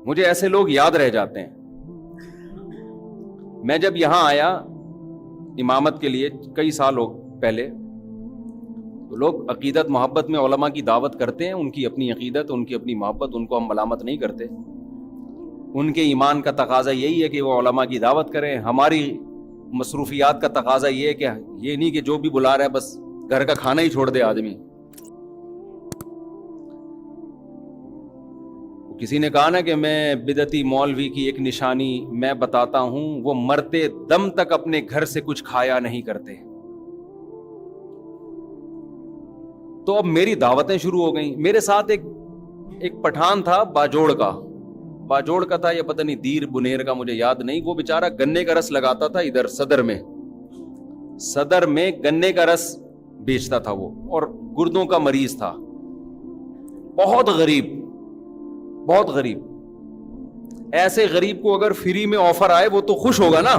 مجھے ایسے لوگ یاد رہ جاتے ہیں. میں جب یہاں آیا امامت کے لیے کئی سال پہلے، تو لوگ عقیدت محبت میں علماء کی دعوت کرتے ہیں، ان کی اپنی عقیدت، ان کی اپنی محبت، ان کو ہم ملامت نہیں کرتے. ان کے ایمان کا تقاضا یہی ہے کہ وہ علماء کی دعوت کریں. ہماری مصروفیات کا تقاضا یہ ہے کہ یہ نہیں کہ جو بھی بلا رہا ہے بس گھر کا کھانا ہی چھوڑ دے آدمی. کسی نے کہا نا کہ میں بدعتی مولوی کی ایک نشانی میں بتاتا ہوں، وہ مرتے دم تک اپنے گھر سے کچھ کھایا نہیں کرتے. تو اب میری دعوتیں شروع ہو گئیں. میرے ساتھ ایک پٹھان تھا باجوڑ کا تھا، یا پتہ نہیں دیر بنیر کا، مجھے یاد نہیں. وہ بیچارہ گنے کا رس لگاتا تھا ادھر صدر میں گنے کا رس بیچتا تھا وہ، اور گردوں کا مریض تھا. بہت غریب. ایسے غریب کو اگر فری میں آفر آئے وہ تو خوش ہوگا نا،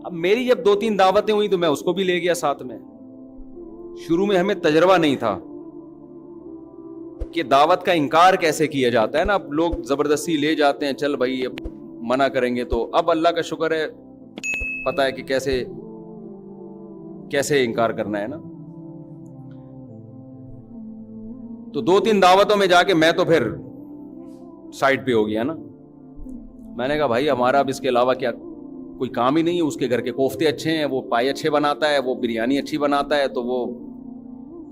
اب میری جب 2-3 دعوتیں ہوئی تو میں اس کو بھی لے گیا ساتھ میں. شروع میں ہمیں تجربہ نہیں تھا کہ دعوت کا انکار کیسے کیا جاتا ہے نا. اب لوگ زبردستی لے جاتے ہیں، چل بھائی اب منع کریں گے. تو اب اللہ کا شکر ہے پتا ہے کہ کیسے انکار کرنا ہے نا. تو 2-3 دعوتوں میں جا کے میں تو پھر سائڈ پہ ہو گیا نا. میں نے کہا بھائی ہمارا اب اس کے علاوہ کیا کوئی کام ہی نہیں ہے. اس کے گھر کے کوفتے اچھے ہیں، وہ پائے اچھے بناتا ہے، وہ بریانی اچھی بناتا ہے، تو وہ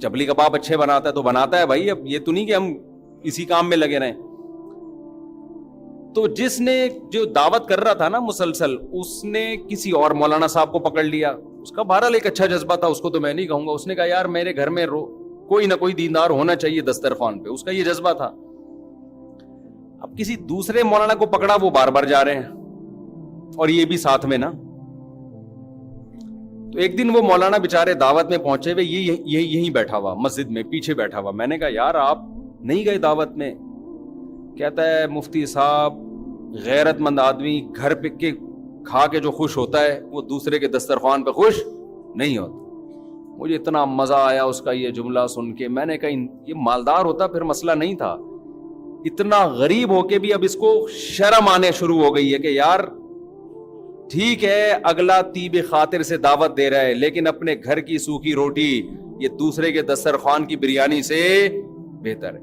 چپلی کباب اچھے بناتا ہے تو بناتا ہے بھائی. اب یہ تو نہیں کہ ہم اسی کام میں لگے رہیں. تو جس نے جو دعوت کر رہا تھا نا مسلسل، اس نے کسی اور مولانا صاحب کو پکڑ لیا. اس کا بہرحال ایک اچھا جذبہ تھا، اس کو تو میں نہیں کہوں گا. اس نے کہا یار میرے گھر میں کوئی نہ کوئی دیندار ہونا چاہیے دسترخوان پہ. اس کا یہ جذبہ تھا. اب کسی دوسرے مولانا کو پکڑا، وہ بار بار جا رہے ہیں اور یہ بھی ساتھ میں نا. تو ایک دن وہ مولانا بیچارے دعوت میں پہنچے ہوئے، یہیں بیٹھا ہوا مسجد میں پیچھے بیٹھا ہوا. میں نے کہا یار آپ نہیں گئے دعوت میں؟ کہتا ہے مفتی صاحب غیرت مند آدمی گھر پہ کے کھا کے جو خوش ہوتا ہے وہ دوسرے کے دسترخوان پہ خوش نہیں ہوتا. مجھے اتنا مزہ آیا اس کا یہ جملہ سن کے. میں نے کہا یہ مالدار ہوتا پھر مسئلہ نہیں تھا، اتنا غریب ہو کے بھی اب اس کو شرم آنے شروع ہو گئی ہے کہ یار ٹھیک ہے اگلا طیب خاطر سے دعوت دے رہا ہے، لیکن اپنے گھر کی سوکھی روٹی یہ دوسرے کے دسترخوان کی بریانی سے بہتر ہے.